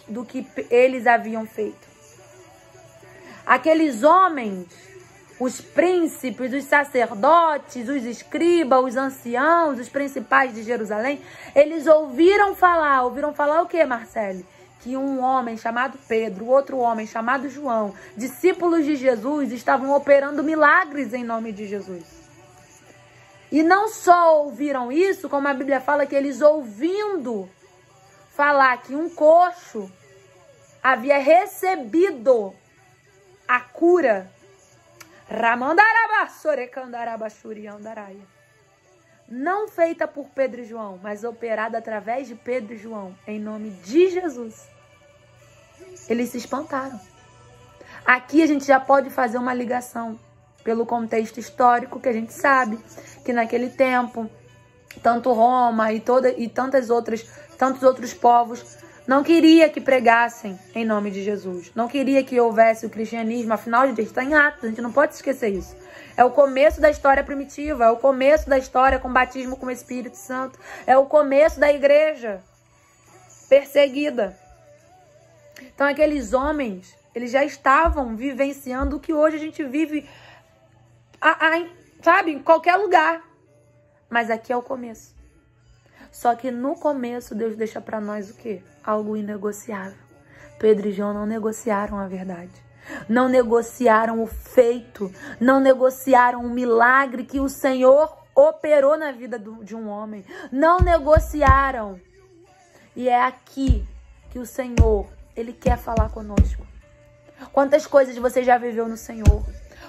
do que eles haviam feito. Aqueles homens, os príncipes, os sacerdotes, os escribas, os anciãos, os principais de Jerusalém, eles ouviram falar o que, Marcele? Que um homem chamado Pedro, outro homem chamado João, discípulos de Jesus, estavam operando milagres em nome de Jesus. E não só ouviram isso, como a Bíblia fala que eles ouvindo falar que um coxo havia recebido a cura, não feita por Pedro e João, mas operada através de Pedro e João, em nome de Jesus. Eles se espantaram. Aqui a gente já pode fazer uma ligação pelo contexto histórico que a gente sabe que naquele tempo, tanto Roma e tantas outras tantos outros povos, não queria que pregassem em nome de Jesus. Não queria que houvesse o cristianismo. Afinal, gente, está em Atos, a gente não pode esquecer isso. É o começo da história primitiva, é o começo da história com batismo com o Espírito Santo. É o começo da igreja perseguida. Então, aqueles homens, eles já estavam vivenciando o que hoje a gente vive, sabe, em qualquer lugar. Mas aqui é o começo. Só que no começo, Deus deixa para nós o quê? Algo inegociável. Pedro e João não negociaram a verdade. Não negociaram o feito. Não negociaram o milagre que o Senhor operou na vida de um homem. Não negociaram. E é aqui que o Senhor, Ele quer falar conosco. Quantas coisas você já viveu no Senhor?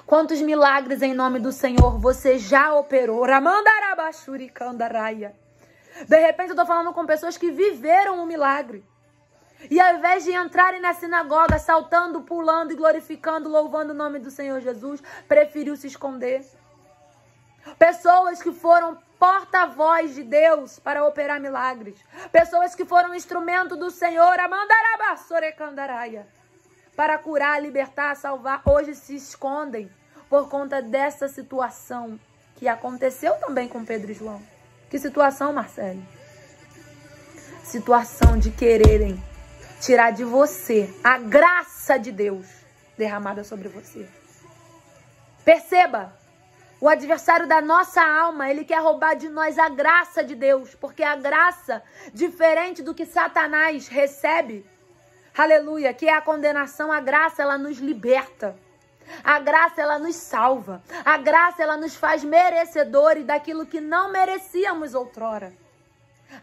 Quantos milagres em nome do Senhor você já operou? Ramandarabashurikandaraia. De repente eu tô falando com pessoas que viveram um milagre. E ao invés de entrarem na sinagoga saltando, pulando e glorificando, louvando o nome do Senhor Jesus, preferiu se esconder. Pessoas que foram porta-voz de Deus para operar milagres. Pessoas que foram instrumento do Senhor, Amandarabassorekandaraia, para curar, libertar, salvar, hoje se escondem por conta dessa situação que aconteceu também com Pedro e João. Que situação, Marcelo? Situação de quererem tirar de você a graça de Deus derramada sobre você. Perceba, o adversário da nossa alma, ele quer roubar de nós a graça de Deus, porque a graça, diferente do que Satanás recebe, aleluia, que é a condenação, a graça, ela nos liberta. A graça, ela nos salva. A graça, ela nos faz merecedores daquilo que não merecíamos outrora.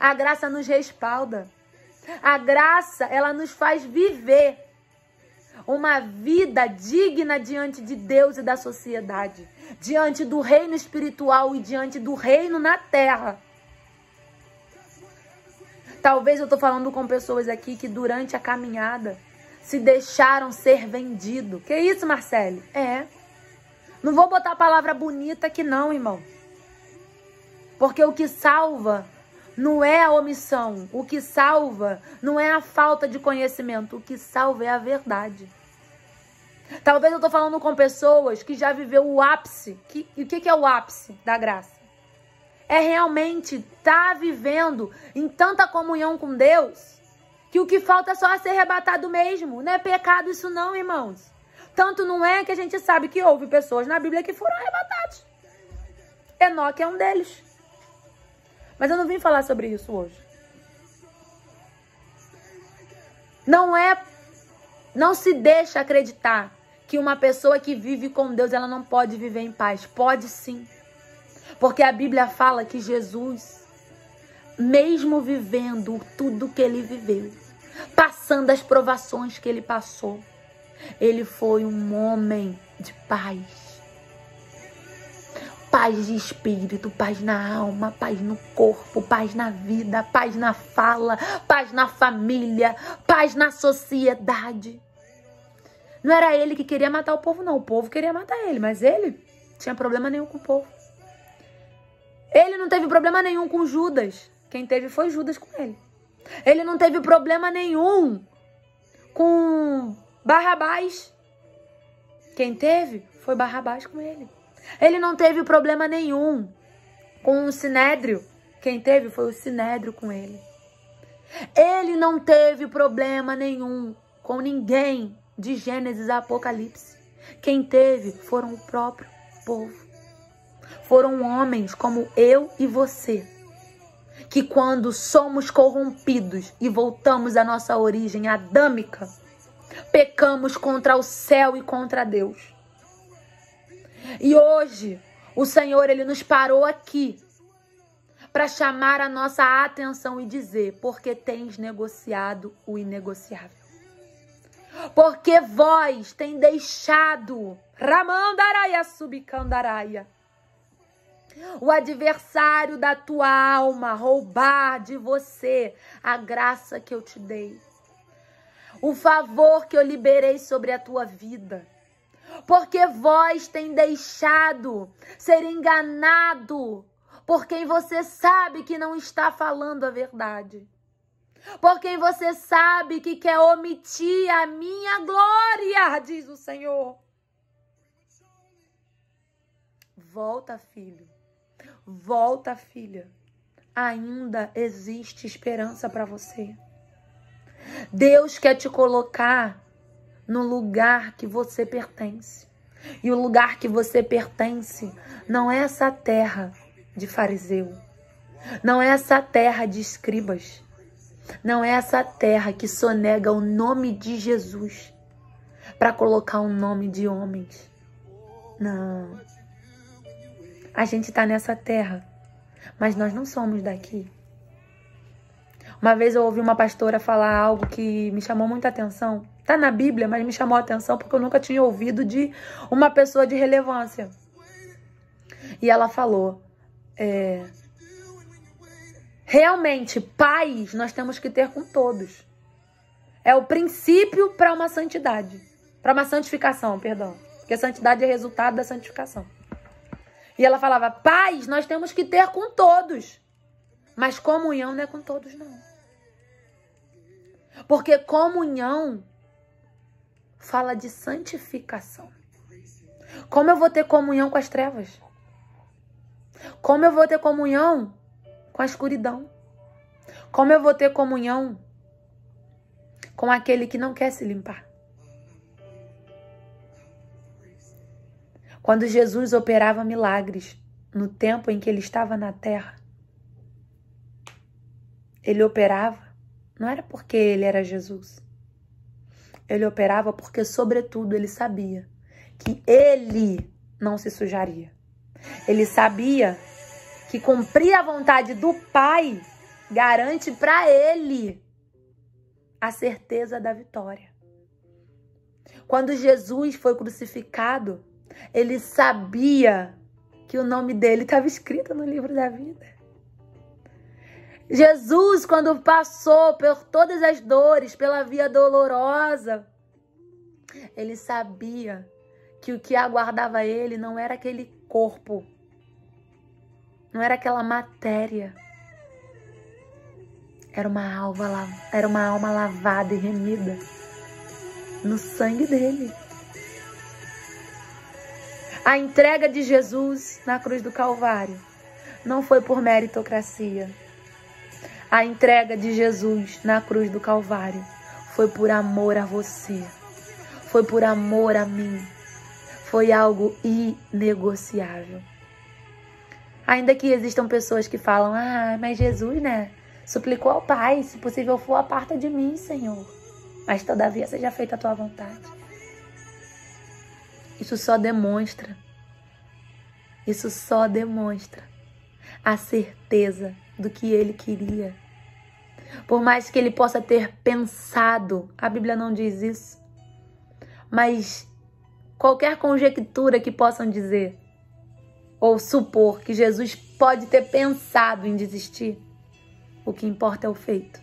A graça nos respalda. A graça, ela nos faz viver uma vida digna diante de Deus e da sociedade, diante do reino espiritual e diante do reino na terra. Talvez eu tô falando com pessoas aqui que durante a caminhada se deixaram ser vendido. Que isso, Marcele? É. Não vou botar a palavra bonita aqui não, irmão. Porque o que salva não é a omissão. O que salva não é a falta de conhecimento. O que salva é a verdade. Talvez eu tô falando com pessoas que já viveu o ápice. E o que é o ápice da graça? É realmente estar vivendo em tanta comunhão com Deus que o que falta é só ser arrebatado mesmo. Não é pecado isso não, irmãos. Tanto não é que a gente sabe que houve pessoas na Bíblia que foram arrebatadas. Enoque é um deles. Mas eu não vim falar sobre isso hoje. Não se deixa acreditar que uma pessoa que vive com Deus, ela não pode viver em paz. Pode sim. Porque a Bíblia fala que Jesus, mesmo vivendo tudo que ele viveu, passando as provações que ele passou, ele foi um homem de paz. Paz de espírito, paz na alma, paz no corpo, paz na vida, paz na fala, paz na família, paz na sociedade. Não era ele que queria matar o povo, não. O povo queria matar ele, mas ele não tinha problema nenhum com o povo. Ele não teve problema nenhum com Judas. Quem teve foi Judas com ele. Ele não teve problema nenhum com Barrabás. Quem teve foi Barrabás com ele. Ele não teve problema nenhum com o Sinédrio. Quem teve foi o Sinédrio com ele. Ele não teve problema nenhum com ninguém de Gênesis a Apocalipse. Quem teve foram o próprio povo. Foram homens como eu e você, que quando somos corrompidos e voltamos à nossa origem adâmica, pecamos contra o céu e contra Deus. E hoje, o Senhor, ele nos parou aqui para chamar a nossa atenção e dizer: porque tens negociado o inegociável. Porque vós tem deixado Ramandaraia Subicandaraia, o adversário da tua alma, roubar de você a graça que eu te dei, o favor que eu liberei sobre a tua vida. Porque vós tem deixado ser enganado por quem você sabe que não está falando a verdade. por quem você sabe que quer omitir a minha glória, diz o Senhor. Volta, filho. Volta, filha. Ainda existe esperança para você. Deus quer te colocar no lugar que você pertence. E o lugar que você pertence não é essa terra de fariseu. Não é essa terra de escribas. Não é essa terra que sonega o nome de Jesus para colocar um nome de homens. Não. A gente está nessa terra, mas nós não somos daqui. Uma vez eu ouvi uma pastora falar algo que me chamou muita atenção. Tá na Bíblia, mas me chamou a atenção porque eu nunca tinha ouvido de uma pessoa de relevância. E ela falou, realmente, paz nós temos que ter com todos. É o princípio para uma santidade. Para uma santificação, perdão. Porque santidade é resultado da santificação. E ela falava, paz nós temos que ter com todos. Mas comunhão não é com todos, não. Porque comunhão fala de santificação. Como eu vou ter comunhão com as trevas? Como eu vou ter comunhão com a escuridão? Como eu vou ter comunhão com aquele que não quer se limpar? Quando Jesus operava milagres no tempo em que ele estava na terra, ele operava, não era porque ele era Jesus. Ele operava porque, sobretudo, ele sabia que ele não se sujaria. Ele sabia que cumprir a vontade do Pai garante para ele a certeza da vitória. Quando Jesus foi crucificado, ele sabia que o nome dele estava escrito no livro da vida. Jesus, quando passou por todas as dores, pela via dolorosa, ele sabia que o que aguardava ele não era aquele corpo, não era aquela matéria. Era uma alma lavada e remida no sangue dele. A entrega de Jesus na cruz do Calvário não foi por meritocracia. A entrega de Jesus na cruz do Calvário foi por amor a você. Foi por amor a mim. Foi algo inegociável. Ainda que existam pessoas que falam, mas Jesus, né, suplicou ao Pai, se possível for, aparta de mim, Senhor. Mas todavia seja feita a tua vontade. Isso só demonstra a certeza do que ele queria. Por mais que ele possa ter pensado, a Bíblia não diz isso, mas qualquer conjectura que possam dizer ou supor que Jesus pode ter pensado em desistir, o que importa é o feito.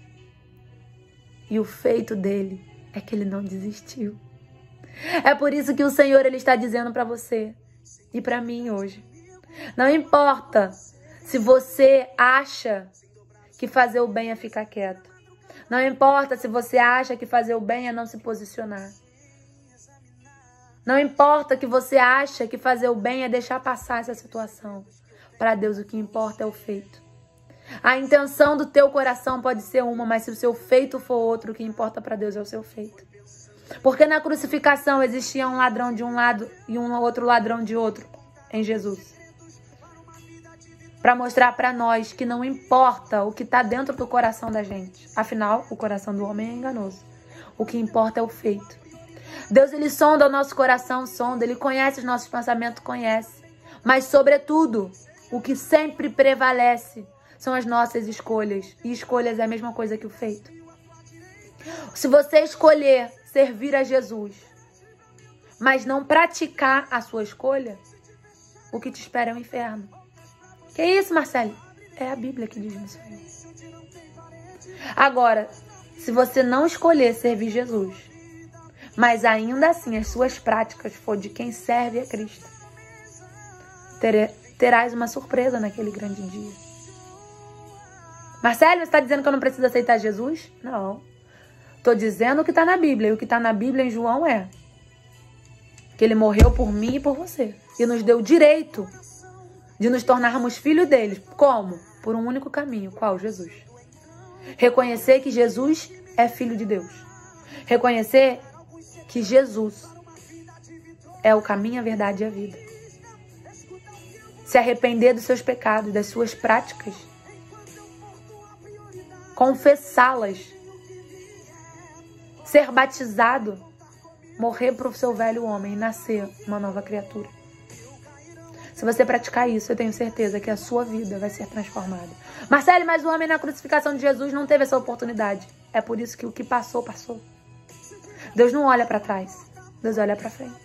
E o feito dele é que ele não desistiu. É por isso que o Senhor ele está dizendo para você e para mim hoje. Não importa se você acha que fazer o bem é ficar quieto. Não importa se você acha que fazer o bem é não se posicionar. Não importa que você acha que fazer o bem é deixar passar essa situação. Para Deus o que importa é o feito. A intenção do teu coração pode ser uma, mas se o seu feito for outro, o que importa para Deus é o seu feito. Porque na crucificação existia um ladrão de um lado e um outro ladrão de outro em Jesus. Para mostrar para nós que não importa o que está dentro do coração da gente. Afinal, o coração do homem é enganoso. O que importa é o feito. Deus, ele sonda o nosso coração, sonda. Ele conhece os nossos pensamentos, conhece. Mas, sobretudo, o que sempre prevalece são as nossas escolhas. E escolhas é a mesma coisa que o feito. Se você escolher servir a Jesus, mas não praticar a sua escolha, o que te espera é o inferno. Que isso, Marcele? É a Bíblia que diz isso aí. Agora, se você não escolher servir Jesus, mas ainda assim as suas práticas for de quem serve a Cristo, terás uma surpresa naquele grande dia. Marcelo, você está dizendo que eu não preciso aceitar Jesus? Não. Estou dizendo o que está na Bíblia. E o que está na Bíblia em João é que ele morreu por mim e por você. E nos deu o direito de nos tornarmos filhos dele. Como? Por um único caminho. Qual? Jesus. Reconhecer que Jesus é filho de Deus. Reconhecer que Jesus é o caminho, a verdade e a vida. Se arrepender dos seus pecados, das suas práticas. Confessá-las. Ser batizado. Morrer para o seu velho homem e nascer uma nova criatura. Se você praticar isso, eu tenho certeza que a sua vida vai ser transformada. Marcelo, mas o homem na crucificação de Jesus não teve essa oportunidade. É por isso que o que passou, passou. Deus não olha para trás. Deus olha para frente.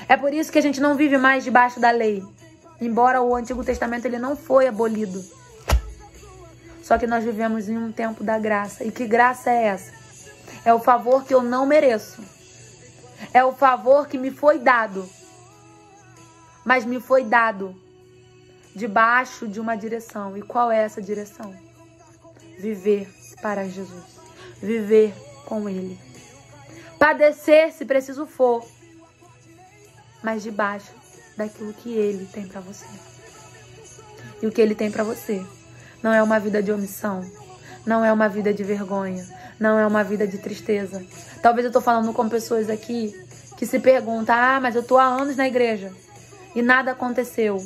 É por isso que a gente não vive mais debaixo da lei. Embora o Antigo Testamento ele não foi abolido. Só que nós vivemos em um tempo da graça. E que graça é essa? É o favor que eu não mereço. É o favor que me foi dado. Mas me foi dado debaixo de uma direção. E qual é essa direção? Viver para Jesus. Viver com Ele. Padecer se preciso for. Mas debaixo daquilo que Ele tem para você. E o que Ele tem para você não é uma vida de omissão. Não é uma vida de vergonha. Não é uma vida de tristeza. Talvez eu tô falando com pessoas aqui que se perguntam, mas eu tô há anos na igreja e nada aconteceu.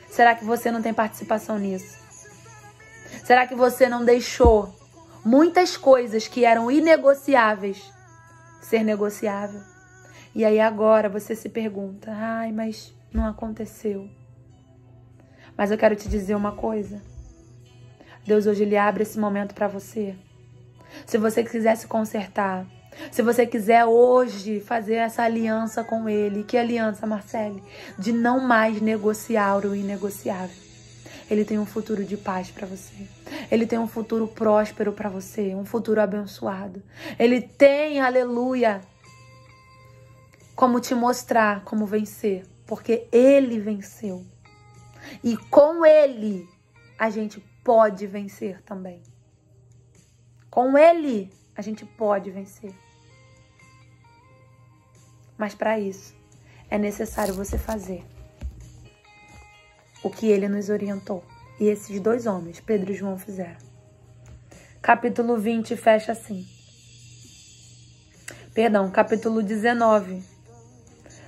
Será que você não tem participação nisso? Será que você não deixou muitas coisas que eram inegociáveis ser negociável? E aí agora você se pergunta, mas não aconteceu. Mas eu quero te dizer uma coisa. Deus hoje ele abre esse momento para você. Se você quiser se consertar, se você quiser hoje fazer essa aliança com Ele. Que aliança, Marcele? De não mais negociar o inegociável. Ele tem um futuro de paz para você. Ele tem um futuro próspero para você. Um futuro abençoado. Ele tem, aleluia, como te mostrar como vencer. Porque Ele venceu. E com Ele, a gente pode vencer também. Com Ele, a gente pode vencer. Mas para isso, é necessário você fazer o que Ele nos orientou. E esses dois homens, Pedro e João, fizeram. Capítulo 20 fecha assim. Perdão, capítulo 19.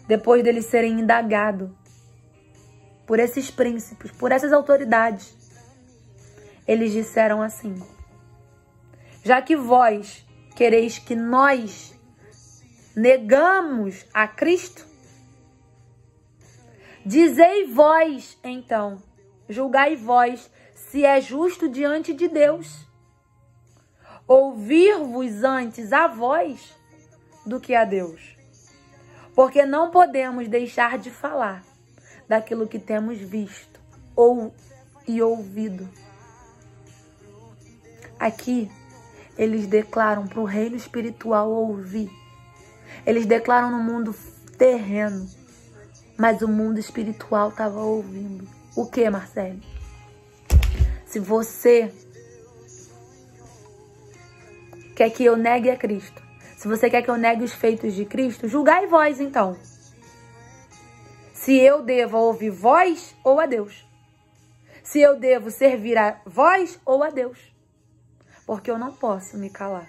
Depois deles serem indagados por esses príncipes, por essas autoridades, eles disseram assim: já que vós quereis que nós negamos a Cristo, dizei vós, então, julgai vós se é justo diante de Deus ouvir-vos antes a vós do que a Deus. Porque não podemos deixar de falar daquilo que temos visto e ouvido. Aqui, eles declaram para o reino espiritual ouvir. Eles declaram no mundo terreno. Mas o mundo espiritual estava ouvindo. O que, Marcele? Se você quer que eu negue a Cristo, se você quer que eu negue os feitos de Cristo, julgai vós então. Se eu devo ouvir vós ou a Deus. Se eu devo servir a vós ou a Deus. Porque eu não posso me calar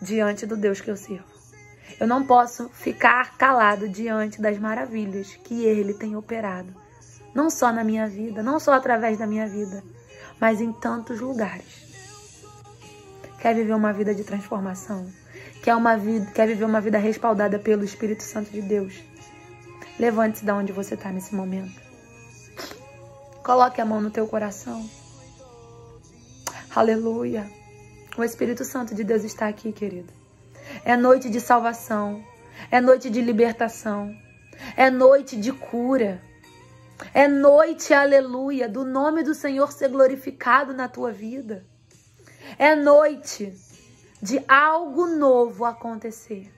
diante do Deus que eu sirvo. Eu não posso ficar calado diante das maravilhas que Ele tem operado. Não só na minha vida, não só através da minha vida, mas em tantos lugares. Quer viver uma vida de transformação? Quer viver uma vida respaldada pelo Espírito Santo de Deus? Levante-se de onde você está nesse momento. Coloque a mão no teu coração. Aleluia. O Espírito Santo de Deus está aqui, querido. É noite de salvação. É noite de libertação. É noite de cura. É noite, aleluia, do nome do Senhor ser glorificado na tua vida. É noite de algo novo acontecer.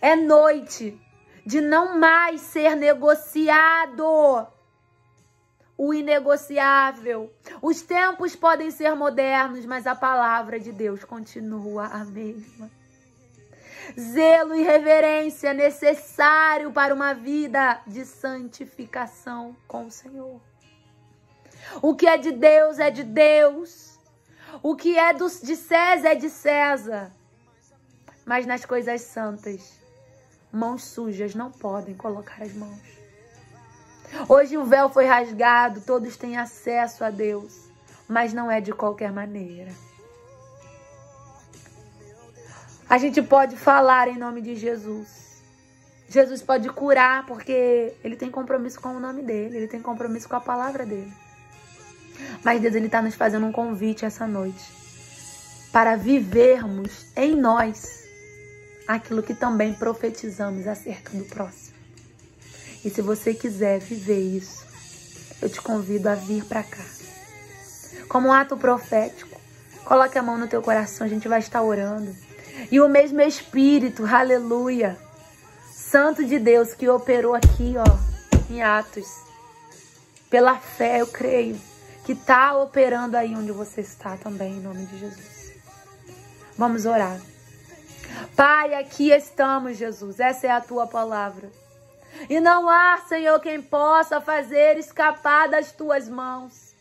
É noite de não mais ser negociado o inegociável. Os tempos podem ser modernos, mas a palavra de Deus continua a mesma. Zelo e reverência necessário para uma vida de santificação com o Senhor. O que é de Deus é de Deus. O que é de César é de César. Mas nas coisas santas, mãos sujas não podem colocar as mãos. Hoje o véu foi rasgado, todos têm acesso a Deus, mas não é de qualquer maneira. A gente pode falar em nome de Jesus. Jesus pode curar porque Ele tem compromisso com o nome dEle, Ele tem compromisso com a palavra dEle. Mas Deus, Ele está nos fazendo um convite essa noite para vivermos em nós aquilo que também profetizamos acerca do próximo. E se você quiser viver isso, eu te convido a vir para cá. Como um ato profético, coloque a mão no teu coração, a gente vai estar orando. E o mesmo Espírito, aleluia, Santo de Deus que operou aqui, ó, em Atos, pela fé eu creio que está operando aí onde você está também, em nome de Jesus. Vamos orar. Pai, aqui estamos, Jesus, essa é a tua palavra. E não há, Senhor, quem possa fazer escapar das tuas mãos.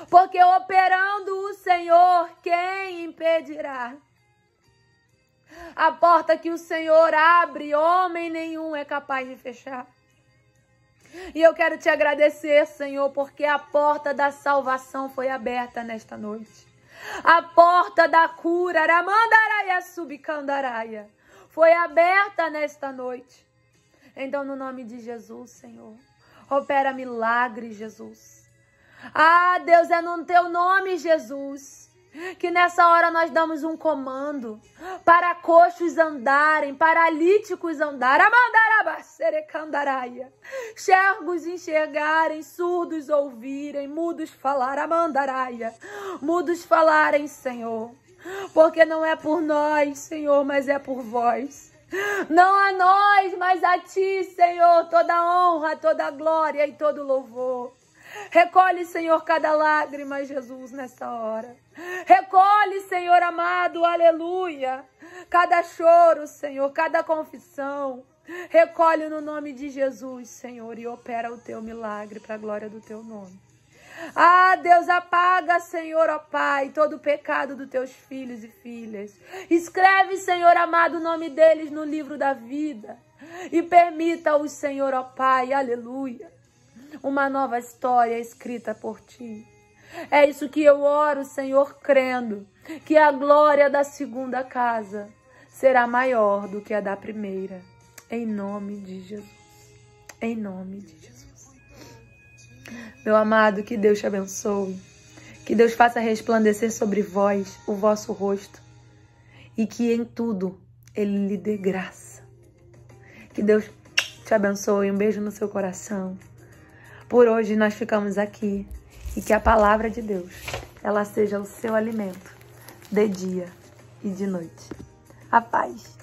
Porque operando o Senhor, quem impedirá? A porta que o Senhor abre, homem nenhum é capaz de fechar. E eu quero te agradecer, Senhor, porque a porta da salvação foi aberta nesta noite. A porta da cura, Aramandaraia Subicandaraia, foi aberta nesta noite. Então, no nome de Jesus, Senhor, opera milagre, Jesus. Ah, Deus, é no teu nome, Jesus, que nessa hora nós damos um comando para coxos andarem, paralíticos andarem, cegos enxergarem, surdos ouvirem, mudos falar, mudos falarem, Senhor, porque não é por nós, Senhor, mas é por vós. Não a nós, mas a ti, Senhor, toda honra, toda glória e todo louvor. Recolhe, Senhor, cada lágrima, Jesus, nessa hora. Recolhe, Senhor amado, aleluia, cada choro, Senhor, cada confissão. Recolhe no nome de Jesus, Senhor, e opera o teu milagre para a glória do teu nome. Ah, Deus, apaga, Senhor, ó Pai, todo o pecado dos teus filhos e filhas. Escreve, Senhor amado, o nome deles no livro da vida. E permita-os, Senhor, ó Pai, aleluia, uma nova história escrita por ti. É isso que eu oro, Senhor, crendo que a glória da segunda casa será maior do que a da primeira. Em nome de Jesus. Em nome de Jesus. Meu amado, que Deus te abençoe. Que Deus faça resplandecer sobre vós o vosso rosto. E que em tudo Ele lhe dê graça. Que Deus te abençoe. Um beijo no seu coração. Por hoje nós ficamos aqui. E que a palavra de Deus, ela seja o seu alimento de dia e de noite. A paz.